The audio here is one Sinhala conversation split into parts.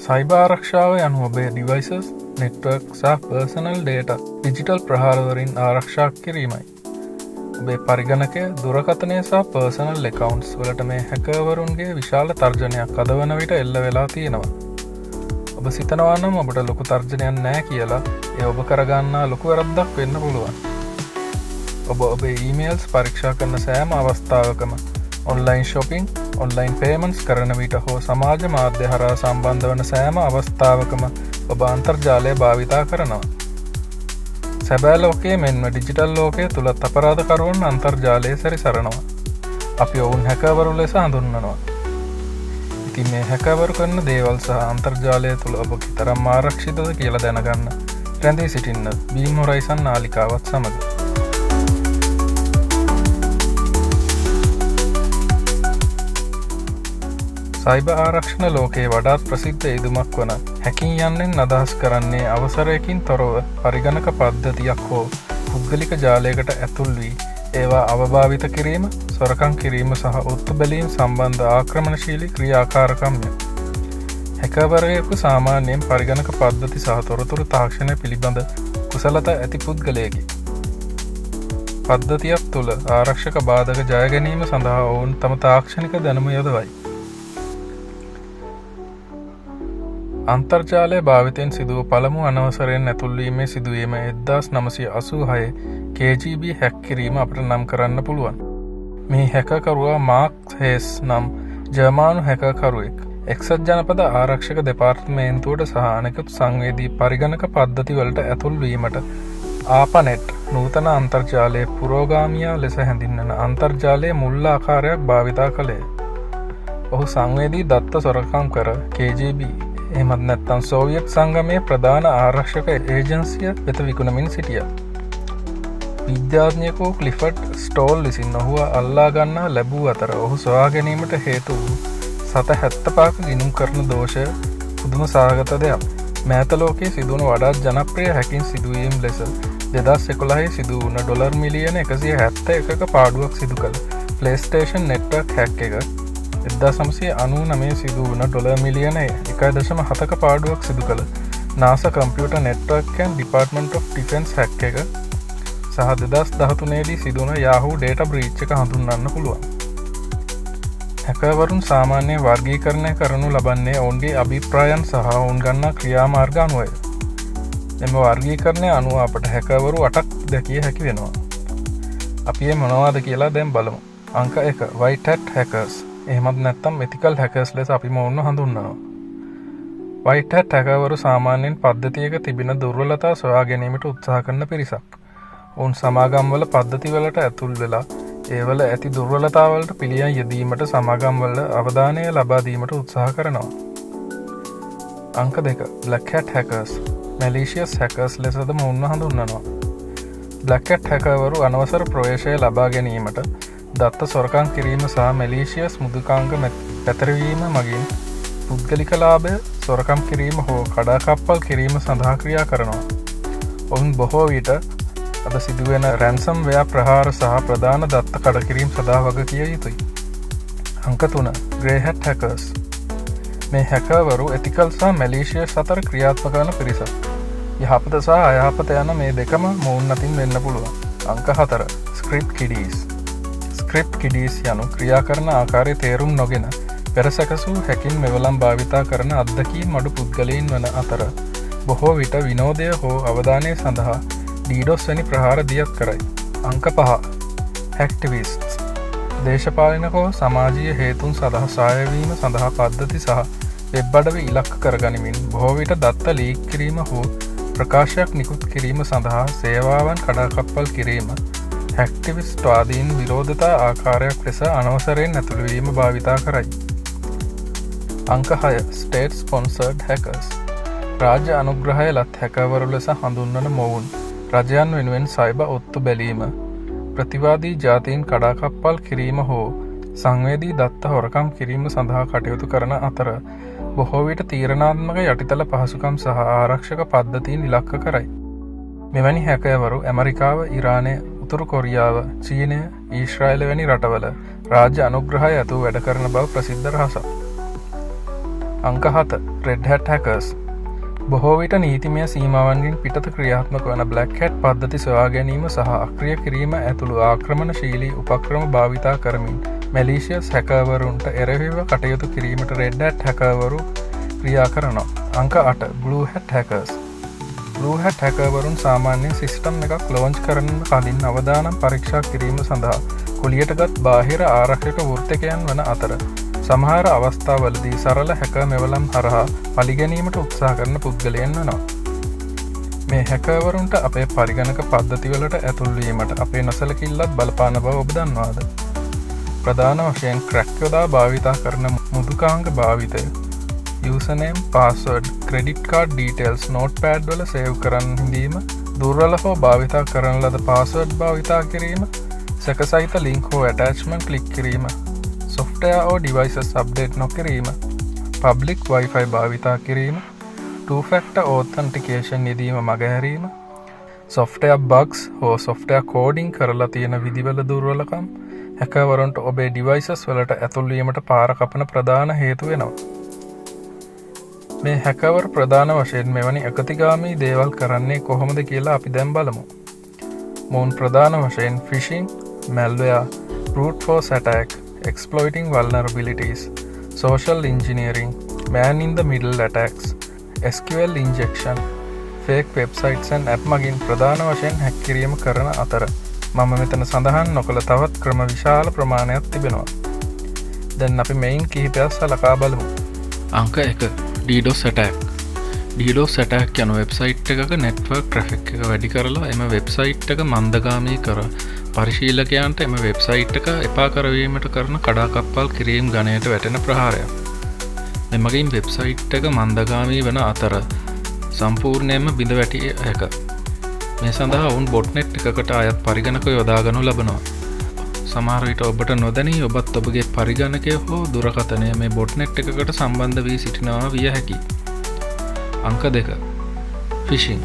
සයිබර් ආරක්ෂාව යනු ඔබේ ඩිවයිසස්, නෙට්වර්ක් සහ පර්සනල් ඩේටා ඩිජිටල් ප්‍රහාරවලින් ආරක්ෂා කිරීමයි. ඔබේ පරිගණකය, දුරකථනය සහ පර්සනල් එකවුන්ට්ස් වලට මේ හැකර්වරුන්ගේ විශාල තර්ජනයක් අද වන විට එල්ල වෙලා තියෙනවා. ඔබ සිතනවා නම් ඔබට ලොකු තර්ජනයක් නැහැ කියලා, ඒ ඔබ කරගන්නා ලොකු වැරද්දක් වෙන්න පුළුවන්. ඔබ ඔබේ ඊමේල්ස් පරීක්ෂා කරන සෑම අවස්ථාවකම, ඔන්ලයින් ශොපිං, ඔන්ලයින් පේමන්ට්ස් කරන විට හෝ සමාජ මාධ්‍ය හරහා සම්බන්ධ වන සෑම අවස්ථාවකම ඔබ අන්තර්ජාලය භාවිතා කරනවා. සැබෑ ලෝකයේ මෙන්ම ඩිජිටල් ලෝකයේ තුලත් අපරාධකරුවන් අන්තර්ජාලයේ සැරිසරනවා. අපි ඔවුන් හැකර්වරු ලෙස හඳුන්වනවා. ඉතින් මේ හැකර්වරු කරන දේවල් සහ අන්තර්ජාලය තුල ඔබ කිතරම් ආරක්ෂිතද කියලා දැනගන්න රැඳී සිටින්න බීම් හොරයිසන් නාලිකාවත් සමග. සයිබර් ආරක්ෂණ ලෝකයේ වඩාත් ප්‍රසිද්ධ යෙදුමක් වන හැකින් යන්නෙන් අදහස් කරන්නේ අවසරයකින් තොරව පරිගණක පද්ධතියක් හෝ පුද්ගලික ජාලයකට ඇතුල් වී ඒවා අවභාවිත කිරීම, සොරකම් කිරීම සහ ඔත්තු බැලීම් සම්බන්ධ ආක්‍රමණශීලී ක්‍රියාකාරකම්ය. හැකර්වරයෙකු සාමාන්‍යයෙන් පරිගණක පද්ධති සහ තොරතුරු තාක්ෂණය පිළිබඳ කුසලතා ඇති පුද්ගලයෙකි. පද්ධතියක් තුළ ආරක්ෂක බාධක ජය ගැනීම සඳහා ඔවුන් තම තාක්ෂණික දැනුම යොදවයි. අන්තර්ජාලය භාවිතයෙන් සිදුව පළමු අනවසරයෙන් ඇතුල්වීමේ සිදුවීම 1986 KGB හැක් කිරීම අපට නම් කරන්න පුළුවන්. මේ හැකකරුවා මාර්ක් හේස් නම් ජර්මානු හැකකරුවෙක්. එක්සත් ජනපද ආරක්ෂක දෙපාර්තමේන්තුවට සහ අනෙකුත් සංවේදී පරිගණක පද්ධතිවලට ඇතුල්වීමට ආපනෙට් නූතන අන්තර්ජාලයේ පුරෝගාමියා ලෙස හැඳින්වන අන්තර්ජාලයේ මුල් ආකාරයක් භාවිතා කළේ. ඔහු සංවේදී දත්ත සොරකම් කර KGB එහෙමත් නැත්නම් සෝවියට් සංගමයේ ප්‍රධාන ආරක්ෂක ඒජන්සිය වෙත විකුණමින් සිටියා. විද්‍යාඥයෙකු ක්ලිෆර්ඩ් ස්ටෝල් විසින් ඔහුව අල්ලා ගන්නා ලැබූ අතර ඔහු සොයා ගැනීමට හේතු වූ 75ක ගිණුම් කරන දෝෂය පුදුම සහගත දෙයක්. මෑත ලෝකයේ සිදුවන වඩාත් ජනප්‍රිය හැකින් සිදුවීම් ලෙස 2011 සිදු වුණ ඩොලර් මිලියන 171ක පාඩුවක් සිදු කළ PlayStation Network හැක් එක, 1999 සිදු වුණ ඩොලර් මිලියන 1.7ක පාඩුවක් සිදු කළ NASA Computer Network and Department of Defense හැක් එක සහ 2013 දී සිදුවන Yahoo data breach එක හඳුන්වන්න පුළුවන්. හැකර්වරුන් සාමාන්‍යයෙන් වර්ගීකරණය කරනු ලබන්නේ ඔවුන්ගේ අභිප්‍රායන් සහ ඔවුන් ගන්නා ක්‍රියාමාර්ග අනුවය. එම වර්ගීකරණය අනුව අපට හැකර්වරු 8ක් දැකිය හැකි වෙනවා. අපි මේ මොනවද කියලා දැන් බලමු. අංක 1 white hat hackers. එහෙමත් නැත්නම් ethical hackers ලෙස අපි මොවුන්ව හඳුන්වනවා. white hat හැකර්වරු සාමාන්‍යයෙන් පද්ධතියක තිබෙන දුර්වලතා සොයා ගැනීමට උත්සාහ කරන පිරිසක්. ඔවුන් සමාගම්වල පද්ධතිවලට ඇතුල් වෙලා ඒවල ඇති දුර්වලතාවලට පිළියම් යෙදීමට සමාගම්වල අවධානය ලබා දීමට උත්සාහ කරනවා. අංක 2 black hat hackers. malicious hackers ලෙසද මොවුන්ව හඳුන්වනවා. black hat හැකර්වරු අනවසර ප්‍රවේශය ලබා ගැනීමට, දත්ත සොරකම් කිරීම සහ මැලීෂියස් මුදුකාංග පැතරවීම මගින් පුද්ගලික ලාභය සොරකම් කිරීම හෝ කඩාකප්පල් කිරීම සඳහා ක්‍රියා කරනවා. ඔවුන් බොහෝ විට අද සිදුවෙන රැන්සම්වෙයාර් ප්‍රහාර සහ ප්‍රධාන දත්ත කඩකිරීම සඳහා වගකිව යුතුයි. අංක 3 grey hat hackers. මේ හැකර්වරු ethical සහ malicious අතර ක්‍රියාත්මක වන පිරිසක්. යහපත සහ අයහපත යන මේ දෙකම මොවුන් අතින් වෙන්න පුළුවන්. අංක 4 script kiddies. ස්ක්‍රිප්ට් කිඩීස් යනු ක්‍රියා කරන ආකාරය තේරුම් නොගෙන පෙරසැකසූ හැකින් මෙවලම් භාවිතා කරන අත්දැකීම් අඩු පුද්ගලයින් වන අතර බොහෝ විට විනෝදය හෝ අවධානය සඳහා ඩීඩොස් වැනි ප්‍රහාර දියත් කරයි. අංක 5 හැක්ටිවිස්ට්ස්. දේශපාලන හෝ සමාජීය හේතුන් සඳහා සහායවීම සඳහා පද්ධති සහ වෙබ් අඩවි ඉලක්ක කරගනිමින් බොහෝ විට දත්ත ලීක් කිරීම හෝ ප්‍රකාශයක් නිකුත් කිරීම සඳහා සේවාවන් කඩාකප්පල් කිරීම හැක්ටිවිස්ට්වාදීන් විරෝධතා ආකාරයක් ලෙස අනවසරයෙන් ඇතුළුවීම භාවිතා කරයි. අංක 6 ස්ටේට් ස්පොන්සර්ඩ් හැකර්ස්. රාජ්‍ය අනුග්‍රහය ලත් හැකර්වරු ලෙස හඳුන්වන මොවුන් රජයන් වෙනුවෙන් සයිබර් ඔත්තු බැලීම, ප්‍රතිවාදී ජාතීන් කඩාකප්පල් කිරීම හෝ සංවේදී දත්ත හොරකම් කිරීම සඳහා කටයුතු කරන අතර බොහෝ විට තීරණාත්මක යටිතල පහසුකම් සහ ආරක්ෂක පද්ධතීන් ඉලක්ක කරයි. මෙවැනි හැකර්වරු ඇමරිකාව, ඉරානය, උතුරු කොරියාව, චීනය, ඊශ්‍රායල වැනි රටවල රාජ්‍ය අනුග්‍රහය ඇතුව වැඩ කරන බව ප්‍රසිද්ධ රහසක්. අංක 7 Red Hat Hackers. බොහෝ විට නීතිමය සීමාවන්ගෙන් පිටත ක්‍රියාත්මක වන Black Hat පද්ධති සොයා ගැනීම සහ අක්‍රිය කිරීම ඇතුළු ආක්‍රමණශීලී උපක්‍රම භාවිතා කරමින් malicious හැකර්වරුන්ට එරෙහිව කටයුතු කිරීමට Red Hat හැකර්වරු ක්‍රියා කරනවා. අංක 8 Blue Hat Hackers. Blue Hat හැකර්වරුන් සාමාන්‍යයෙන් සිස්ටම් එකක් ලොන්ච් කරන්න කලින් අවදානම් පරීක්ෂා කිරීම සඳහා කුලියටගත් බාහිර ආරක්ෂක වෘත්තකයන් වන අතර සමහර අවස්ථාවලදී සරල හැක මෙවලම් හරහා පලිගැනීමට උත්සාහ කරන පුද්ගලයන් වනවා. මේ හැකර්වරුන්ට අපේ පරිගණක පද්ධතිවලට ඇතුල්වීමට අපේ නොසලකිල්ලත් බලපාන බව ඔබ දන්නවාද? ප්‍රධාන වශයෙන් ක්‍රැක් යොදා භාවිතා කරන මුදුකාංග භාවිතය, username, password, credit card details notepad වල සේව් කරන්න හිඳීම, දුර්වල හෝ භාවිතා කරන ලද password භාවිතා කිරීම, සැකසහිත link හෝ attachment ක්ලික් කිරීම, software or devices update නොකිරීම, public Wi-Fi භාවිතා කිරීම, two-factor authentication යෙදීම මගහැරීම, software bugs හෝ software coding කරලා තියෙන විදිවල දුර්වලකම් හැකර්වරුන්ට ඔබේ devices වලට ඇතුල්වීමට පාර කපන ප්‍රධාන හේතු වෙනවා. මේ හැකර්වරු ප්‍රධාන වශයෙන් මෙවැනි එකතිගාමී දේවල් කරන්නේ කොහොමද කියලා අපි දැන් බලමු. මොවුන් ප්‍රධාන වශයෙන් phishing, malware, brute force attack, exploiting vulnerabilities, social engineering, man-in-the-middle attacks, SQL injection, fake websites and app මගින් ප්‍රධාන වශයෙන් හැක් කිරීම කරන අතර මම මෙතන සඳහන් නොකළ තවත් ක්‍රම විශාල ප්‍රමාණයක් තිබෙනවා. දැන් අපි මෙයින් කිහිපයක් සලකා බලමු. අංක 1 DDoS attack. DDoS attack යන වෙබ්සයිට් එකක network traffic එක වැඩි කරලා එම වෙබ්සයිට් එක මන්දගාමී කර පරිශීලකයන්ට එම වෙබ්සයිට් එක එපා කරවීමට කරන කඩාකප්පල් කිරීම් ගණයට වැටෙන ප්‍රහාරයක්. මෙමගින් වෙබ්සයිට් එක මන්දගාමී වන අතර සම්පූර්ණයෙන්ම බිඳ වැටිය හැක. මේ සඳහා ඔවුන් බොට්නෙට් එකකට අයත් පරිගණක යොදාගනු ලබනවා. සමහර විට ඔබට නොදැනී ඔබත් ඔබගේ පරිගණකය හෝ දුරකථනය මේ බොට්නෙට් එකකට සම්බන්ධ වී සිටිනවා විය හැකියි. අංක 2 ෆිෂිං.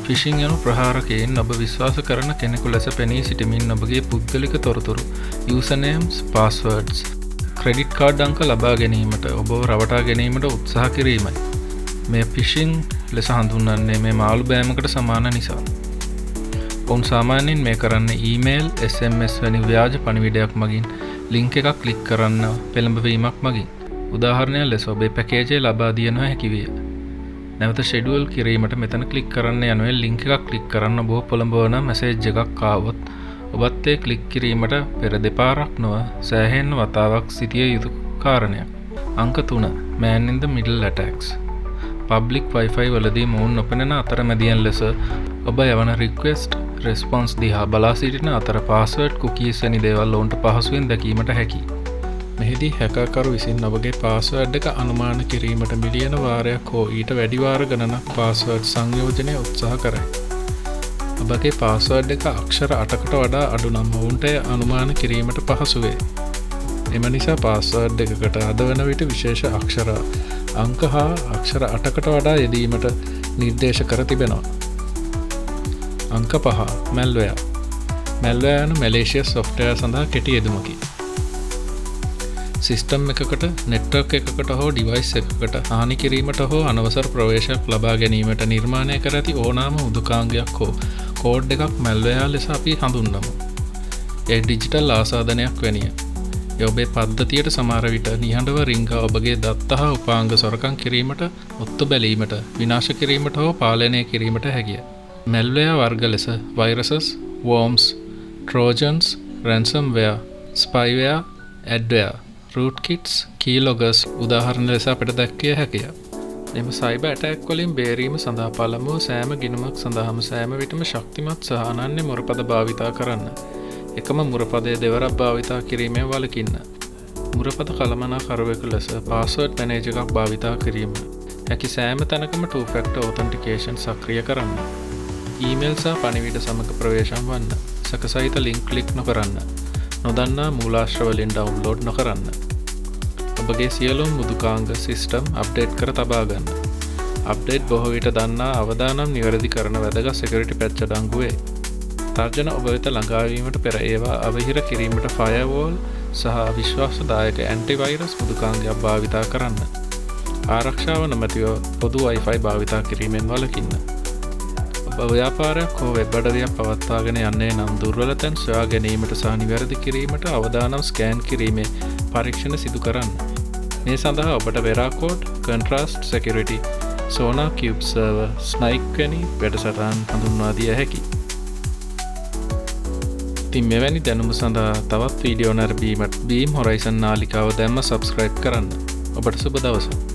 ෆිෂිං යනු ප්‍රහාරකයෙන් ඔබ විශ්වාස කරන කෙනෙකු ලෙස පෙනී සිටමින් ඔබගේ පුද්ගලික තොරතුරු, usernames, passwords, credit card අංක ලබා ගැනීමට ඔබව රවටා ගැනීමට උත්සාහ කිරීමයි. මේ ෆිෂිං ලෙස හඳුන්වන්නේ මේ මාළු බෑමකට සමාන නිසා. ඔවුන් සාමාන්‍යයෙන් මේ කරන්නේ ඊමේල්, SMS වැනි ව්‍යාජ පණිවිඩයක් මගින් ලින්ක් එකක් ක්ලික් කරන්න පෙළඹවීමක් මගින්. උදාහරණයක් ලෙස ඔබේ පැකේජය ලබා දිය නොහැකි විය. නැවත ෂෙඩියුල් කිරීමට මෙතන ක්ලික් කරන්න යනුවෙන් ලින්ක් එකක් ක්ලික් කරන්න ඔබ පොළඹවන මැසේජ් එකක් ආවොත් ඔබත් ඒ ක්ලික් කිරීමට පෙර දෙපාරක් නොව සෑහෙන වතාවක් සිටිය යුතු කාරණයක්. අංක 3 Man in the Middle Attacks. public Wi-Fi වලදී මොවුන් නොපෙනෙන අතරමැදියන් ලෙස ඔබ යවන රික්වෙස්ට් රෙස්පොන්ස් දිහා බලා සිටින අතර පාස්වර්ඩ් කුකීස් වැනි දේවල් ඔවුන්ට පහසුවෙන් දැකීමට හැකියි. මෙහිදී හැකර්කරු විසින් ඔබගේ පාස්වර්ඩ් එක අනුමාන කිරීමට මිලියන වාරයක් හෝ ඊට වැඩි වාර ගණනක් පාස්වර්ඩ් සංයෝජනය උත්සාහ කරයි. ඔබගේ පාස්වර්ඩ් එක අක්ෂර 8කට වඩා අඩු නම් ඔවුන්ට අනුමාන කිරීමට පහසු වේ. එම නිසා පාස්වර්ඩ් එකකට අද වන විට විශේෂ අක්ෂර අංක හා අක්ෂර 8කට වඩා යෙදීමට නිර්දේශ කර තිබෙනවා. අංක 5 malware. malware යනු malicious software සඳහා කෙටි යෙදුමකි. සිස්ටම් එකකට, නෙට්වර්ක් එකකට හෝ ඩිවයිස් එකකට හානි කිරීමට හෝ අනවසර ප්‍රවේශයක් ලබා ගැනීමට නිර්මාණය කර ඇති ඕනෑම උදුකාංගයක් හෝ කෝඩ් එකක් malware ලෙස අපි හඳුන්වමු. ඒ ඩිජිටල් ආසාදනයක් වැනිය. ඒ ඔබේ පද්ධතියට සමහර විට නිහඬව රිංගා ඔබගේ දත්ත හා උපාංග සොරකම් කිරීමට, ඔත්තු බැලීමට, විනාශ කිරීමට හෝ පාලනය කිරීමට හැකිය. malware වර්ග ලෙස viruses, worms, trojans, ransomware, spyware, adware, rootkits, keyloggers උදාහරණ ලෙස අපට දැක්විය හැකිය. මෙම සයිබර් ඇටැක් වලින් බේරීම සඳහා පළමුව සෑම ගිණුමක් සඳහාම සෑම විටම ශක්තිමත් සහ අනන්‍ය මුරපද භාවිතා කරන්න. එකම මුරපදය දෙවරක් භාවිතා කිරීමෙන් වළකින්න. මුරපද කළමනාකරුවෙකු ලෙස පාස්වර්ඩ් මැනේජර් එකක් භාවිතා කිරීම. හැකි සෑම තැනකම two-factor authentication සක්‍රිය කරන්න. ඊමේල් සහ පණිවිඩ සමග ප්‍රවේශම් වන්න. සකසහිත ලින්ක් ක්ලික් නොකරන්න. නොදන්නා මූලාශ්‍ර වලින් ඩවුන්ලෝඩ් නොකරන්න. ඔබගේ සියලුම මුදුකාංග සිස්ටම් අප්ඩේට් කර තබා ගන්න. අප්ඩේට් බොහෝ විට දන්නා අවදානම් නිවැරදි කරන වැදගත් සිකියුරිටි පැච් අඩංගු වේ. තර්ජන ඔබ වෙත ළඟාවීමට පෙර ඒවා අවහිර කිරීමට ෆයර්වෝල් සහ විශ්වාසදායක ඇන්ටිවයිරස් මුදුකාංගයක් භාවිතා කරන්න. ආරක්ෂාව නොමැතිව පොදු Wi-Fi භාවිතා කිරීමෙන් වළකින්න. ඔබ ව්‍යාපාරයක් හෝ වෙබ් අඩවියක් පවත්වාගෙන යන්නේ නම් දුර්වල තැන් සොයා ගැනීමට සහ නිවැරදි කිරීමට අවදානම් ස්කෑන් කිරීමේ පරීක්ෂණ සිදු කරන්න. මේ සඳහා ඔබට Veracode, Contrast Security, Sona Cube Server, Snike වැනි වැඩසටහන් හඳුන්වා දිය හැකියි. ඉතින් මෙවැනි දැනුම සඳහා තවත් වීඩියෝ නැරඹීමට Beam Horizon නාලිකාව දැම්ම subscribe කරන්න. ඔබට සුබ දවසක්.